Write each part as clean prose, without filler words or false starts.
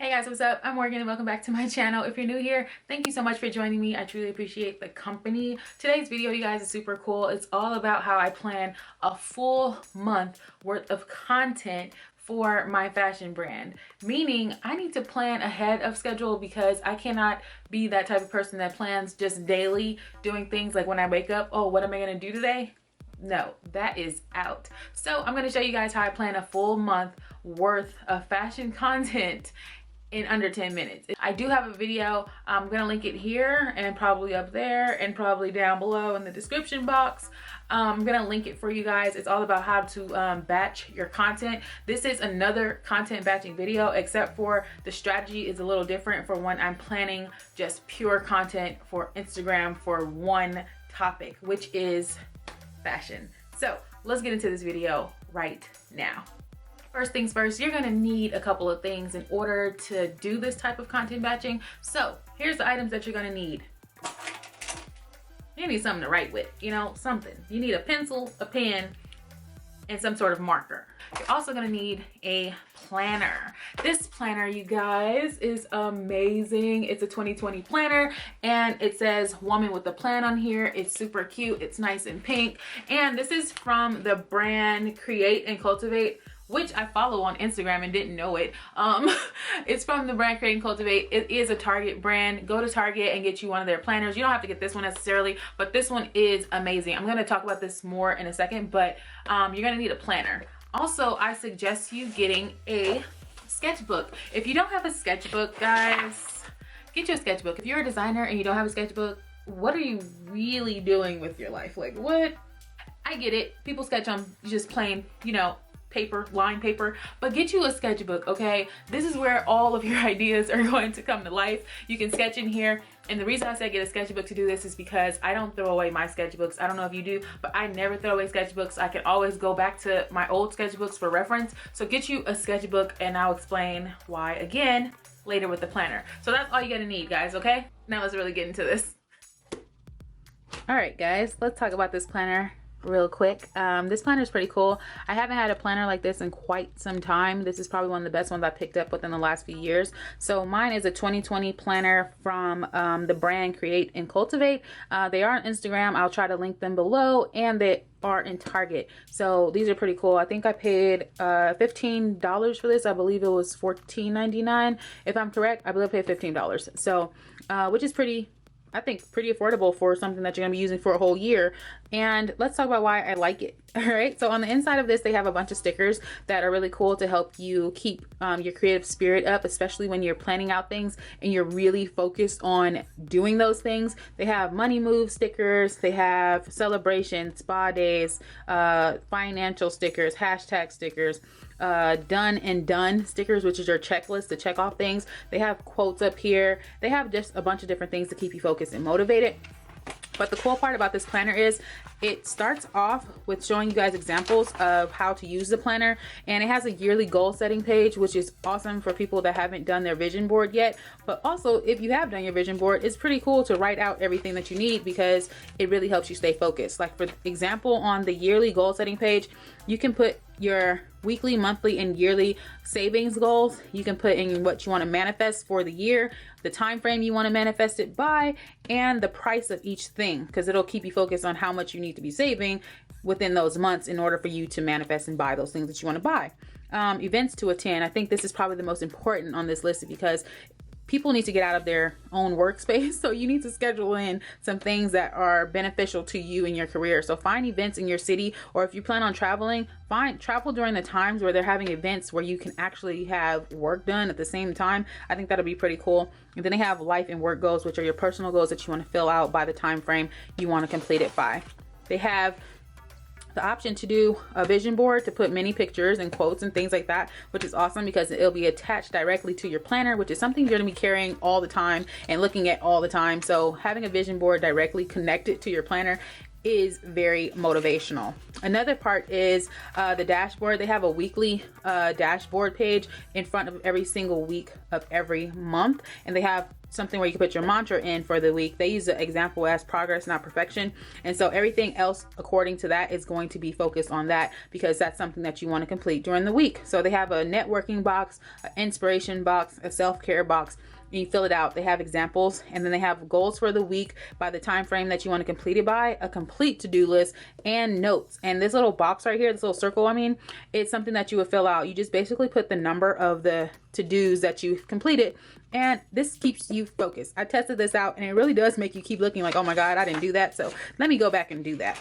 Hey guys, what's up? I'm Morgan and welcome back to my channel. If you're new here, thank you so much for joining me. I truly appreciate the company. Today's video, you guys, is super cool. It's all about how I plan a full month worth of content for my fashion brand. Meaning I need to plan ahead of schedule because I cannot be that type of person that plans just daily doing things like when I wake up, oh, what am I gonna do today? No, that is out. So I'm gonna show you guys how I plan a full month worth of fashion content in under 10 minutes. I do have a video. I'm gonna link it here and probably up there and probably down below in the description box. I'm gonna link it for you guys. It's all about how to batch your content. This is another content batching video, except for the strategy is a little different for when I'm planning just pure content for Instagram for one topic, which is fashion. So let's get into this video right now. First things first, you're gonna need a couple of things in order to do this type of content batching. So here's the items that you're gonna need. You need something to write with, you know, something. You need a pencil, a pen, and some sort of marker. You're also gonna need a planner. This planner, you guys, is amazing. It's a 2020 planner and it says woman with a plan on here. It's super cute, it's nice and pink. And this is from the brand Create and Cultivate, which I follow on Instagram and didn't know it. It's from the brand Create and Cultivate. It is a Target brand. Go to Target and get you one of their planners. You don't have to get this one necessarily, but this one is amazing. I'm gonna talk about this more in a second, but you're gonna need a planner. Also, I suggest you getting a sketchbook. If you don't have a sketchbook, guys, get you a sketchbook. If you're a designer and you don't have a sketchbook, what are you really doing with your life? Like, what? I get it. People sketch on just plain, you know, paper, line paper, but get you a sketchbook, okay? This is where all of your ideas are going to come to life. You can sketch in here, and the reason I said get a sketchbook to do this is because I don't throw away my sketchbooks. I don't know if you do, but I never throw away sketchbooks. I can always go back to my old sketchbooks for reference. So get you a sketchbook, and I'll explain why again later with the planner. So that's all you're gonna need, guys, okay? Now let's really get into this. All right, guys, let's talk about this planner real quick. This planner is pretty cool. I haven't had a planner like this in quite some time. This is probably one of the best ones I picked up within the last few years. So mine is a 2020 planner from the brand Create and Cultivate. They are on Instagram. I'll try to link them below, and they are in Target. So these are pretty cool. I think I paid $15 for this. I believe it was $14.99 if I'm correct. I believe I paid $15. So which is pretty, I think, pretty affordable for something that you're gonna be using for a whole year. And let's talk about why I like it. All right, so on the inside of this, they have a bunch of stickers that are really cool to help you keep your creative spirit up, especially when you're planning out things and you're really focused on doing those things. They have money move stickers, they have celebration, spa days, financial stickers, hashtag stickers, done and done stickers, which is your checklist to check off things. They have quotes up here. They have just a bunch of different things to keep you focused and motivated. But the cool part about this planner is it starts off with showing you guys examples of how to use the planner, and it has a yearly goal setting page, which is awesome for people that haven't done their vision board yet. But also, if you have done your vision board, it's pretty cool to write out everything that you need because it really helps you stay focused. Like, for example, on the yearly goal setting page, you can put your weekly, monthly, and yearly savings goals. You can put in what you want to manifest for the year, the time frame you want to manifest it by, and the price of each thing, because it'll keep you focused on how much you need to be saving within those months in order for you to manifest and buy those things that you want to buy. Events to attend. I think this is probably the most important on this list because people need to get out of their own workspace. So you need to schedule in some things that are beneficial to you in your career. So find events in your city, or if you plan on traveling, travel during the times where they're having events where you can actually have work done at the same time. I think that'll be pretty cool. And then they have life and work goals, which are your personal goals that you want to fill out by the time frame you want to complete it by. They have the option to do a vision board to put many pictures and quotes and things like that, which is awesome because it'll be attached directly to your planner, which is something you're going to be carrying all the time and looking at all the time. So having a vision board directly connected to your planner is very motivational. Another part is the dashboard. They have a weekly dashboard page in front of every single week of every month, and they have something where you can put your mantra in for the week. They use the example as progress, not perfection. And so everything else according to that is going to be focused on that, because that's something that you want to complete during the week. So they have a networking box, an inspiration box, a self-care box. You fill it out. They have examples, and then they have goals for the week by the time frame that you want to complete it by, a complete to-do list, and notes. And this little box right here, this little circle, I mean, it's something that you would fill out. You just basically put the number of the to-dos that you've completed, and this keeps you focused. I tested this out, and it really does make you keep looking like, oh my God, I didn't do that. So let me go back and do that.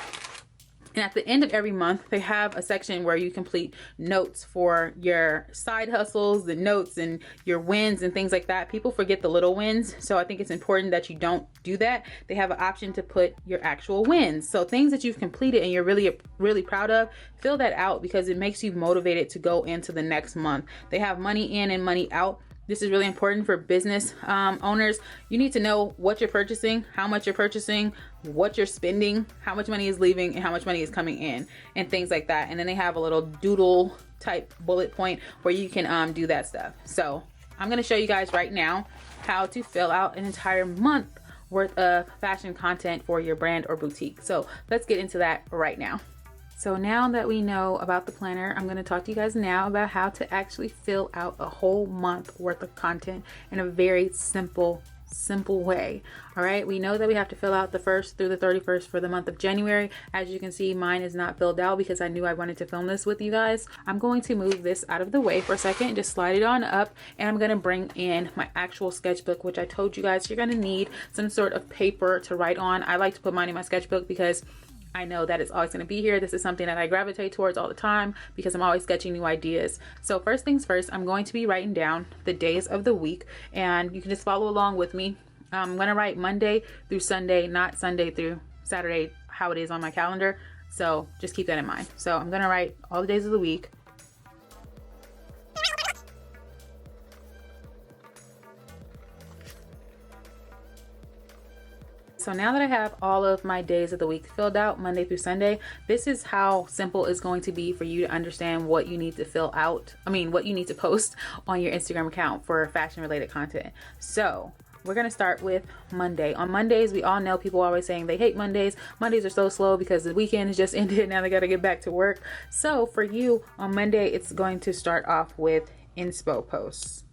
And at the end of every month, they have a section where you complete notes for your side hustles, the notes and your wins and things like that. People forget the little wins. So I think it's important that you don't do that. They have an option to put your actual wins. So things that you've completed and you're really proud of, fill that out, because it makes you motivated to go into the next month. They have money in and money out. This is really important for business owners. You need to know what you're purchasing, how much you're purchasing, what you're spending, how much money is leaving, and how much money is coming in, and things like that. And then they have a little doodle type bullet point where you can do that stuff. So I'm going to show you guys right now how to fill out an entire month worth of fashion content for your brand or boutique. So let's get into that right now. So now that we know about the planner, I'm going to talk to you guys now about how to actually fill out a whole month worth of content in a very simple way. All right, we know that we have to fill out the 1st through the 31st for the month of January. As you can see, mine is not filled out because I knew I wanted to film this with you guys. I'm going to move this out of the way for a second, just slide it on up, and I'm going to bring in my actual sketchbook, which I told you guys you're going to need some sort of paper to write on. I like to put mine in my sketchbook because I know that it's always going to be here. This is something that I gravitate towards all the time because I'm always sketching new ideas. So first things first, I'm going to be writing down the days of the week, and you can just follow along with me. I'm going to write Monday through Sunday, not Sunday through Saturday, how it is on my calendar. So just keep that in mind. So I'm going to write all the days of the week. So now that I have all of my days of the week filled out, Monday through Sunday, this is how simple it's going to be for you to understand what you need to fill out. What you need to post on your Instagram account for fashion related content. So we're going to start with Monday. On Mondays, we all know people are always saying they hate Mondays. Mondays are so slow because the weekend has just ended. Now they got to get back to work. So for you on Monday, it's going to start off with inspo posts.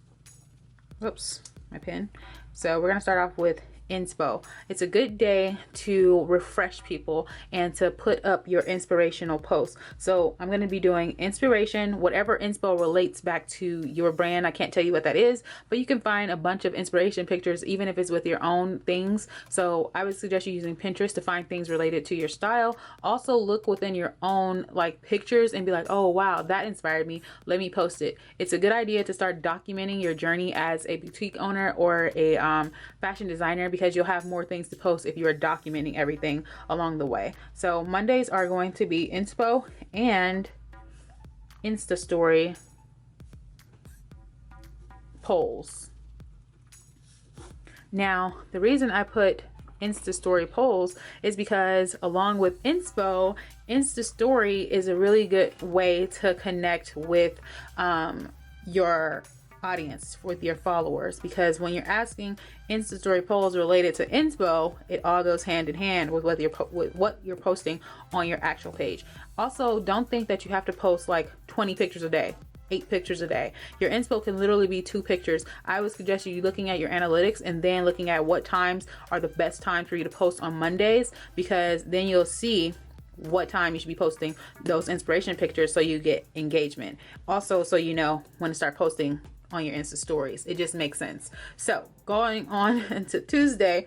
Whoops, my pen. So we're going to start off with inspo. It's a good day to refresh people and to put up your inspirational posts. So I'm going to be doing inspiration, whatever inspo relates back to your brand. I can't tell you what that is, but you can find a bunch of inspiration pictures, even if it's with your own things. So I would suggest you using Pinterest to find things related to your style. Also look within your own pictures and be like, oh wow, that inspired me. Let me post it. It's a good idea to start documenting your journey as a boutique owner or a fashion designer, because you'll have more things to post if you are documenting everything along the way. So Mondays are going to be inspo and Insta story polls. Now, the reason I put Insta story polls is because along with inspo, Insta story is a really good way to connect with your audience, with your followers, because when you're asking Insta story polls related to inspo, it all goes hand in hand with what you're posting on your actual page. Also, don't think that you have to post 20 pictures a day, 8 pictures a day. Your inspo can literally be 2 pictures. I would suggest you looking at your analytics and then looking at what times are the best times for you to post on Mondays, because then you'll see what time you should be posting those inspiration pictures so you get engagement. Also, so you know when to start posting on your Insta stories. It just makes sense. So going on into Tuesday,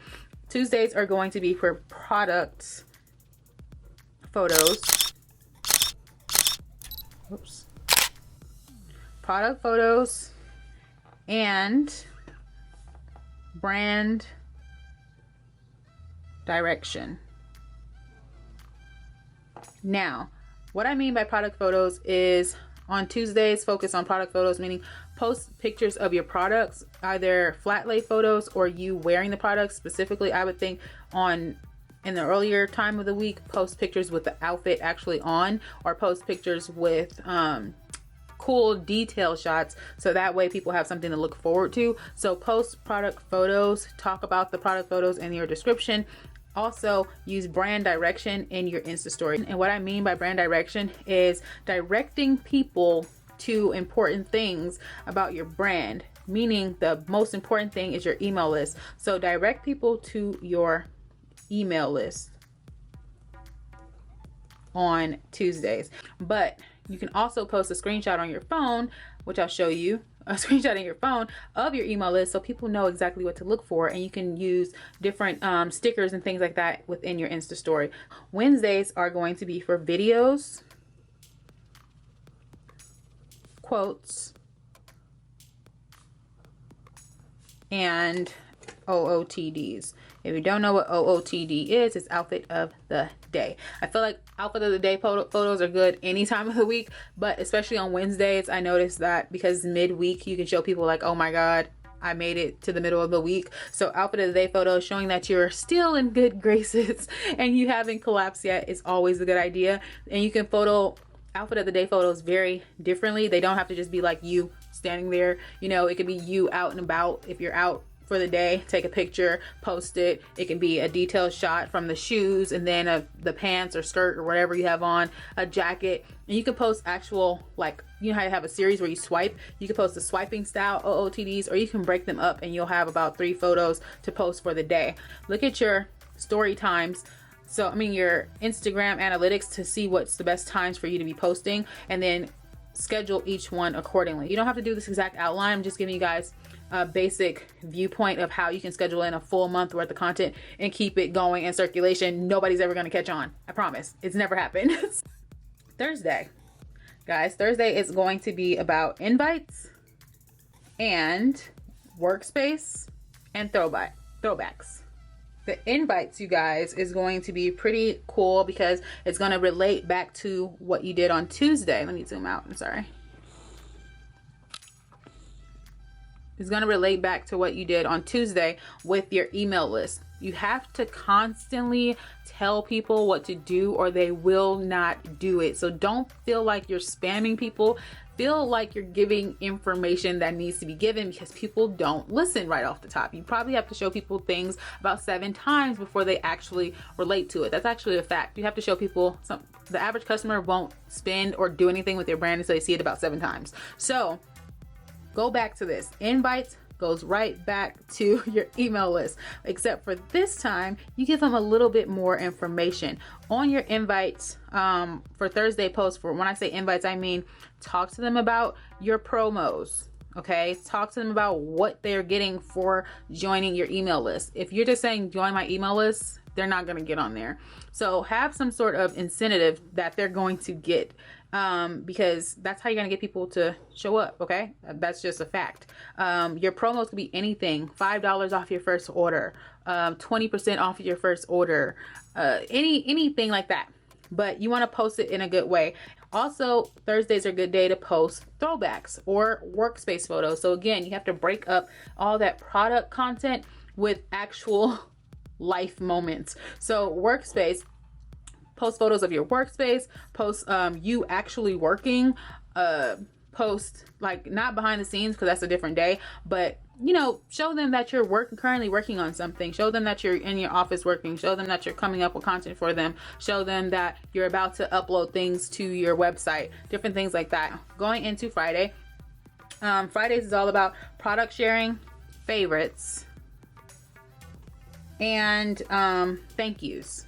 Tuesdays are going to be for product photos. Oops. Product photos and brand direction. Now, what I mean by product photos is on Tuesdays, focus on product photos, meaning post pictures of your products, either flat lay photos or you wearing the products. Specifically, I would think in the earlier time of the week, post pictures with the outfit actually on, or post pictures with cool detail shots, so that way people have something to look forward to. So post product photos, talk about the product photos in your description. Also use brand direction in your Insta story. And what I mean by brand direction is directing people to important things about your brand, meaning the most important thing is your email list. So direct people to your email list on Tuesdays. But you can also post a screenshot on your phone, which I'll show you, a screenshot on your phone of your email list, so people know exactly what to look for, and you can use different stickers and things like that within your Insta story. Wednesdays are going to be for videos, quotes, and OOTDs. If you don't know what OOTD is, it's outfit of the day. I feel like outfit of the day photos are good any time of the week, but especially on Wednesdays, I noticed that because midweek you can show people like, oh my God, I made it to the middle of the week. So outfit of the day photos showing that you're still in good graces and you haven't collapsed yet is always a good idea. And you can photo outfit of the day photos very differently. They don't have to just be like you standing there. You know, it could be you out and about. If you're out for the day, take a picture, post it. It can be a detailed shot from the shoes, and then the pants or skirt or whatever you have on, a jacket. And you can post actual, like, you know how you have a series where you swipe? You can post the swiping style OOTDs, or you can break them up and you'll have about 3 photos to post for the day. Look at your story times. So, I mean, your Instagram analytics to see what's the best times for you to be posting, and then schedule each one accordingly. You don't have to do this exact outline. I'm just giving you guys a basic viewpoint of how you can schedule in a full month worth of content and keep it going in circulation. Nobody's ever going to catch on. I promise. It's never happened. Thursday, guys, Thursday is going to be about invites and workspace and throwbacks. The invites, you guys, is going to be pretty cool because it's going to relate back to what you did on Tuesday. Let me zoom out. I'm sorry. It's going to relate back to what you did on Tuesday with your email list. You have to constantly tell people what to do or they will not do it. So don't feel like you're spamming people. Feel like you're giving information that needs to be given, because people don't listen right off the top. You probably have to show people things about 7 times before they actually relate to it. That's actually a fact. You have to show people the average customer won't spend or do anything with your brand until they see it about 7 times. So go back to this. Invites goes right back to your email list, except for this time you give them a little bit more information on your invites. For Thursday posts, for when I say invites, I mean talk to them about your promos. Okay, talk to them about what they're getting for joining your email list. If you're just saying join my email list, they're not going to get on there. So have some sort of incentive that they're going to get, because that's how you're going to get people to show up. Okay, that's just a fact. Your promos could be anything: $5 off your first order, 20% off your first order, anything like that. But you want to post it in a good way. Also, Thursdays are a good day to post throwbacks or workspace photos. So again, you have to break up all that product content with actual life moments. So workspace, post photos of your workspace, post you actually working, post like not behind the scenes because that's a different day, but you know, show them that you're currently working on something. Show them that you're in your office working. Show them that you're coming up with content for them. Show them that you're about to upload things to your website. Different things like that. Going into Friday, Fridays is all about product sharing, favorites, and thank yous.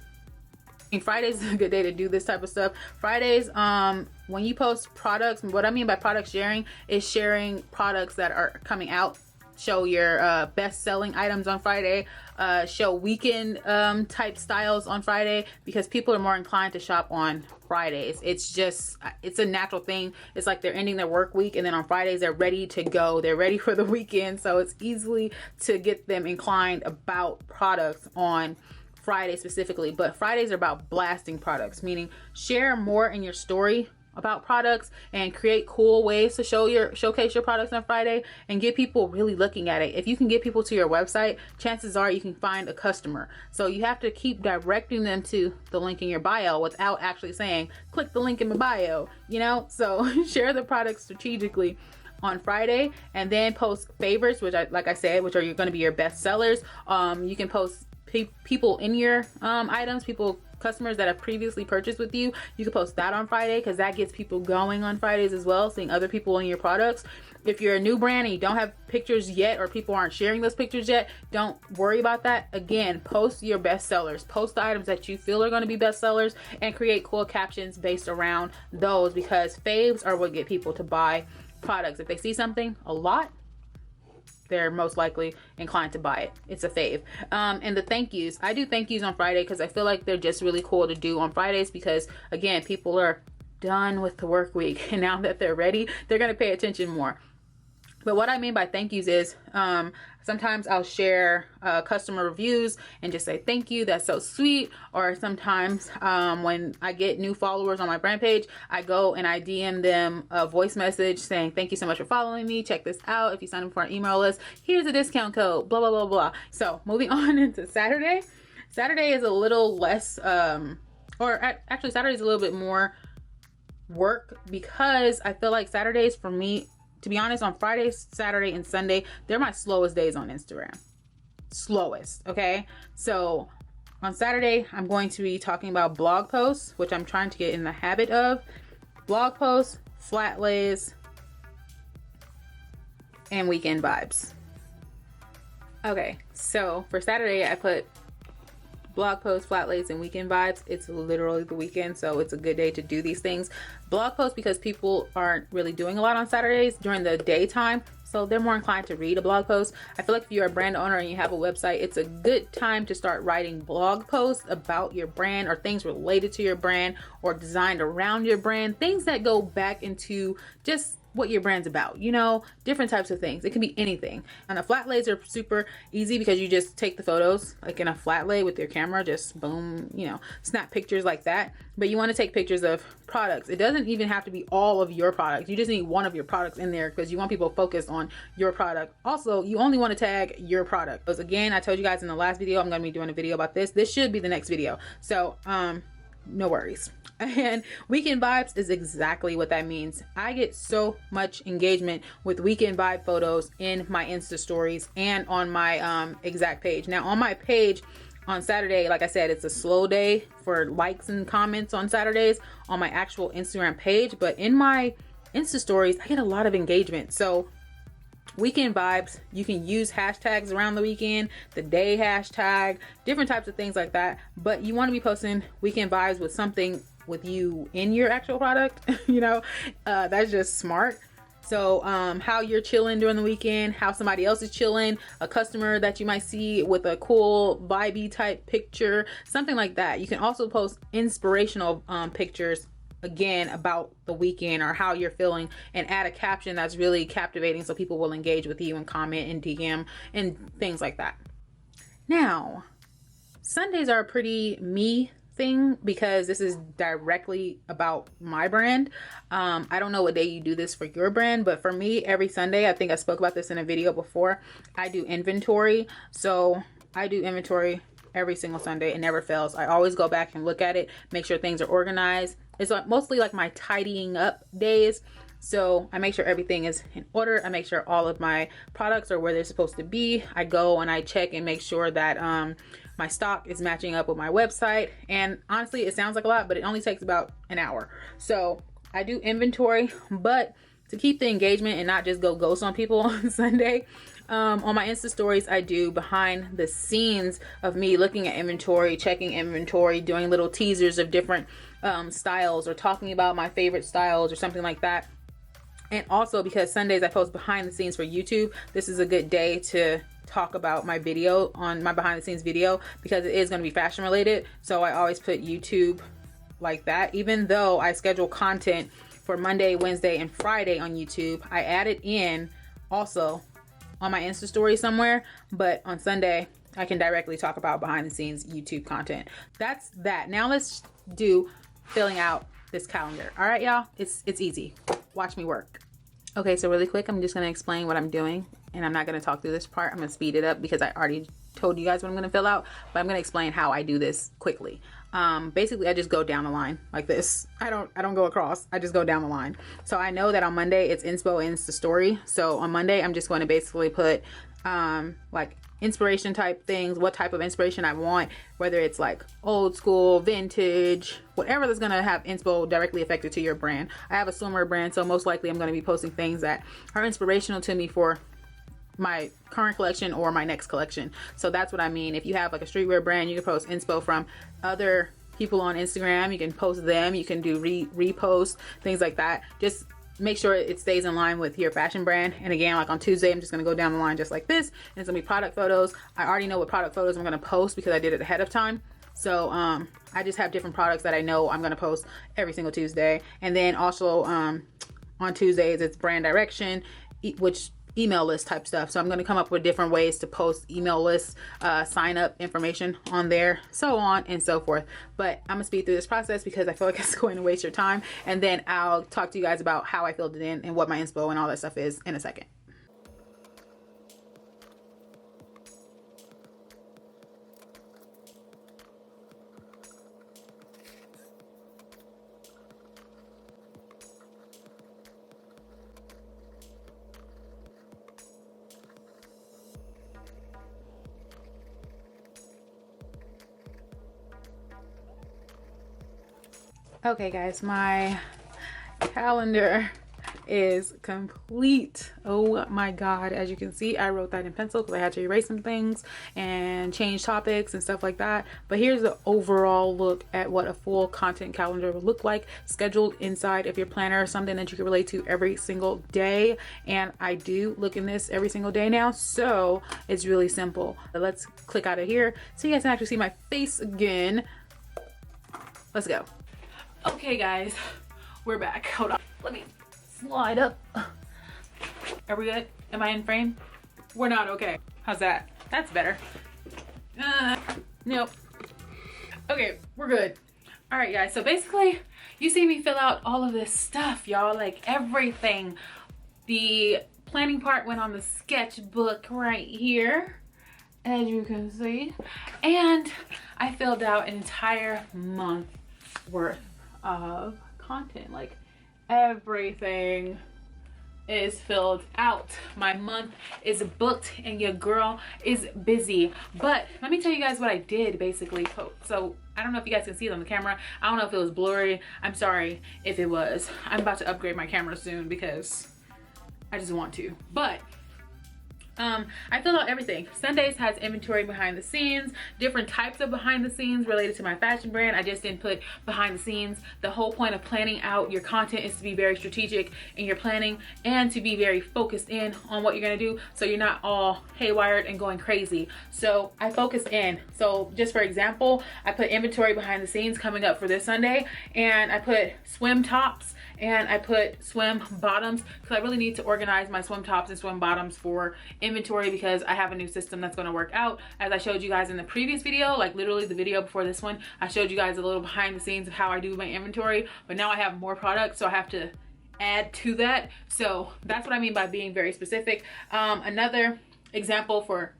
And Fridays is a good day to do this type of stuff. Fridays, when you post products, what I mean by product sharing is sharing products that are coming out. Show your best-selling items on Friday. Show weekend type styles on Friday, because people are more inclined to shop on Fridays. It's a natural thing. It's like they're ending their work week, and then on Fridays they're ready to go. They're ready for the weekend. So it's easily to get them inclined about products on Friday specifically. But Fridays are about blasting products, meaning share more in your story about products and create cool ways to showcase your products on Friday and get people really looking at it. If you can get people to your website, chances are you can find a customer. So you have to keep directing them to the link in your bio without actually saying, click the link in my bio, you know? So share the product strategically on Friday, and then post favorites, which like I said, which are going to be your best sellers. You can post people in your items, customers that have previously purchased with you. You can post that on Friday because that gets people going on Fridays as well, seeing other people in your products. If you're a new brand and you don't have pictures yet, or people aren't sharing those pictures yet, don't worry about that. Again, post your best sellers, post the items that you feel are going to be best sellers, and create cool captions based around those, because faves are what get people to buy products. If they see something a lot, they're most likely inclined to buy it. It's a fave. And the thank yous, I do thank yous on Friday because I feel like they're just really cool to do on Fridays, because again, people are done with the work week, and now that they're ready, they're going to pay attention more. But what I mean by thank yous is sometimes I'll share customer reviews and just say thank you, that's so sweet. Or sometimes when I get new followers on my brand page, I go and I DM them a voice message saying thank you so much for following me, check this out, if you sign up for our email list, here's a discount code, blah blah blah blah. So moving on into Saturday. Saturday is a little less actually Saturday is a little bit more work, because I feel like Saturdays for me, to be honest, on Friday, Saturday, and Sunday, they're my slowest days on Instagram. Slowest, okay? So on Saturday, I'm going to be talking about blog posts, which I'm trying to get in the habit of. Blog posts, flat lays, and weekend vibes. Okay, so for Saturday, I put blog posts, flat lays, and weekend vibes. It's literally the weekend, so it's a good day to do these things. Blog posts because people aren't really doing a lot on Saturdays during the daytime, so they're more inclined to read a blog post. I feel like if you're a brand owner and you have a website, it's a good time to start writing blog posts about your brand, or things related to your brand, or designed around your brand, things that go back into just what your brand's about, you know, different types of things. It can be anything. And the flat lays are super easy because you just take the photos like in a flat lay with your camera, just boom, you know, snap pictures like that. But you want to take pictures of products. It doesn't even have to be all of your products. You just need one of your products in there because you want people focused on your product. Also, you only want to tag your product. Because again, I told you guys in the last video, I'm going to be doing a video about this. This should be the next video. So, no worries. And weekend vibes is exactly what that means. I get so much engagement with weekend vibe photos in my Insta stories and on my exact page. Now on my page on Saturday, like I said, it's a slow day for likes and comments on Saturdays on my actual Instagram page, but in my Insta stories, I get a lot of engagement. So weekend vibes, you can use hashtags around the weekend, the day hashtag, different types of things like that. But you want to be posting weekend vibes with something with you in your actual product, you know, that's just smart. So how you're chilling during the weekend, how somebody else is chilling, a customer that you might see with a cool vibey type picture, something like that. You can also post inspirational pictures, again, about the weekend or how you're feeling, and add a caption that's really captivating so people will engage with you and comment and DM and things like that. Now, Sundays are a pretty me thing because this is directly about my brand. I don't know what day you do this for your brand, but for me, every Sunday, I think I spoke about this in a video before, I do inventory. So I do inventory every single Sunday. It never fails. I always go back and look at it, make sure things are organized. It's mostly like my tidying up days. So I make sure everything is in order. I make sure all of my products are where they're supposed to be. I go and I check and make sure that my stock is matching up with my website. And honestly, it sounds like a lot, but it only takes about an hour. So I do inventory, but to keep the engagement and not just go ghost on people on Sunday, on my Insta stories, I do behind the scenes of me looking at inventory, checking inventory, doing little teasers of different styles, or talking about my favorite styles or something like that. And also because Sundays I post behind the scenes for YouTube, this is a good day to talk about my video, on my behind the scenes video, because it is going to be fashion related. So I always put YouTube like that. Even though I schedule content for Monday, Wednesday, and Friday on YouTube, I add it in also on my Insta story somewhere, but on Sunday I can directly talk about behind the scenes YouTube content. That's that. Now let's do filling out this calendar. All right, y'all, it's easy. Watch me work. Okay, so really quick, I'm just gonna explain what I'm doing, and I'm not gonna talk through this part. I'm gonna speed it up because I already told you guys what I'm gonna fill out, but I'm gonna explain how I do this quickly. Basically, I just go down the line like this. I don't go across. I just go down the line. So I know that on Monday it's inspo and Insta story. So on Monday, I'm just going to basically put like inspiration type things, what type of inspiration I want, whether it's like old school, vintage, whatever that's gonna have inspo directly affected to your brand. I have a swimwear brand, so most likely I'm gonna be posting things that are inspirational to me for my current collection or my next collection. So that's what I mean. If you have like a streetwear brand, you can post inspo from other people on Instagram. You can post them. You can do repost, things like that. Just make sure it stays in line with your fashion brand. And again, like on Tuesday, I'm just gonna go down the line just like this, and it's gonna be product photos. I already know what product photos I'm gonna post because I did it ahead of time. So I just have different products that I know I'm gonna post every single Tuesday. And then also on Tuesdays, it's brand direction, which email list type stuff. So I'm going to come up with different ways to post email lists, sign up information on there, so on and so forth. But I'm gonna speed through this process because I feel like it's going to waste your time, and then I'll talk to you guys about how I filled it in and what my inspo and all that stuff is in a second. Okay guys, my calendar is complete. Oh my god, as you can see, I wrote that in pencil because I had to erase some things and change topics and stuff like that. But here's the overall look at what a full content calendar would look like, scheduled inside of your planner, something that you can relate to every single day. And I do look in this every single day now, so it's really simple. But let's click out of here so you guys can actually see my face again. Let's go. Okay guys, we're back. Hold on, let me slide up. Are we good? Am I in frame? We're not. Okay, how's that? That's better. Nope. Okay, we're good. All right guys, so basically you see me fill out all of this stuff, y'all, like everything. The planning part went on the sketchbook right here, as you can see, and I filled out an entire month worth of content. Like everything is filled out. My month is booked and your girl is busy. But let me tell you guys what I did basically. So I don't know if you guys can see it on the camera. I don't know if it was blurry. I'm sorry if it was. I'm about to upgrade my camera soon because I just want to. But I filled out everything. Sundays has inventory behind the scenes, different types of behind the scenes related to my fashion brand. I just didn't put behind the scenes. The whole point of planning out your content is to be very strategic in your planning and to be very focused in on what you're gonna do, so you're not all haywired and going crazy. So I focused in. So just for example, I put inventory behind the scenes coming up for this Sunday, and I put swim tops and I put swim bottoms because I really need to organize my swim tops and swim bottoms for inventory because I have a new system that's going to work out. As I showed you guys in the previous video, like literally the video before this one, I showed you guys a little behind the scenes of how I do my inventory, but now I have more products, so I have to add to that. So that's what I mean by being very specific. Another example for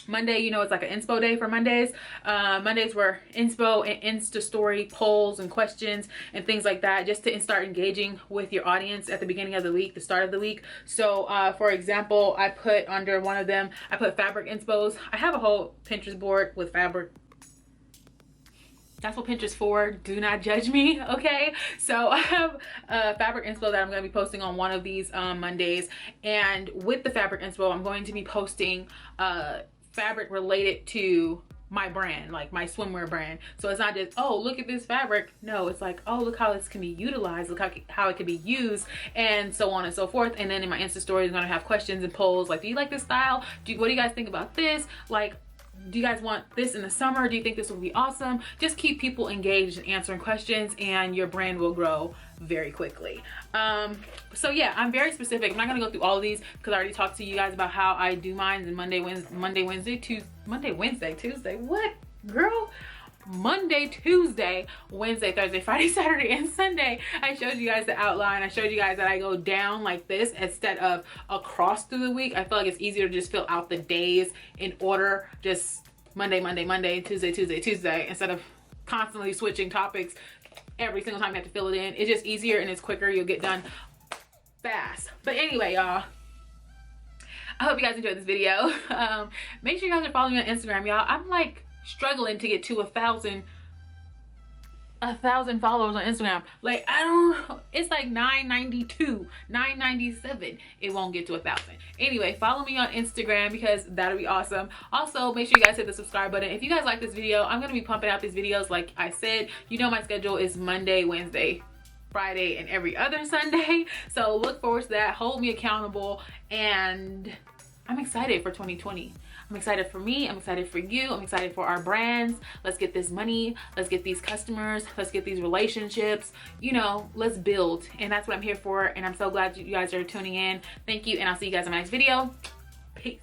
Monday, you know, it's like an inspo day for Mondays. Mondays were inspo and Insta story polls and questions and things like that, just to start engaging with your audience at the beginning of the week, the start of the week. So for example, I put under one of them, I put fabric inspos. I have a whole Pinterest board with fabric. That's what Pinterest for. Do not judge me, okay? So I have a fabric inspo that I'm going to be posting on one of these Mondays. And with the fabric inspo, I'm going to be posting fabric related to my brand, like my swimwear brand. So it's not just, oh, look at this fabric. No, it's like, oh, look how this can be utilized, look how it can be used, and so on and so forth. And then in my Insta story, I'm going to have questions and polls like, do you like this style? What do you guys think about this? Like, do you guys want this in the summer? Do you think this will be awesome? Just keep people engaged and answering questions, and your brand will grow very quickly. So yeah, I'm very specific. I'm not gonna go through all of these because I already talked to you guys about how I do mine, and Monday, Wednesday, Tuesday. What, girl? Monday, Tuesday, Wednesday, Thursday, Friday, Saturday, and Sunday, I showed you guys the outline. I showed you guys that I go down like this instead of across through the week. I feel like it's easier to just fill out the days in order, just Monday, Monday, Monday, Tuesday, Tuesday, Tuesday, instead of constantly switching topics every single time you have to fill it in. It's just easier and it's quicker. You'll get done fast. But anyway, y'all, I hope you guys enjoyed this video. Make sure you guys are following me on Instagram, y'all. I'm like struggling to get to 1,000 followers on Instagram. Like, I don't, it's like 992, 997. It won't get to 1,000. Anyway, follow me on Instagram because that'll be awesome. Also, make sure you guys hit the subscribe button. If you guys like this video, I'm gonna be pumping out these videos. Like I said, you know my schedule is Monday, Wednesday, Friday, and every other Sunday. So look forward to that. Hold me accountable, and I'm excited for 2020. I'm excited for me, I'm excited for you, I'm excited for our brands. Let's get this money, let's get these customers, let's get these relationships, you know, let's build. And that's what I'm here for, and I'm so glad you guys are tuning in. Thank you, and I'll see you guys in my next video. Peace.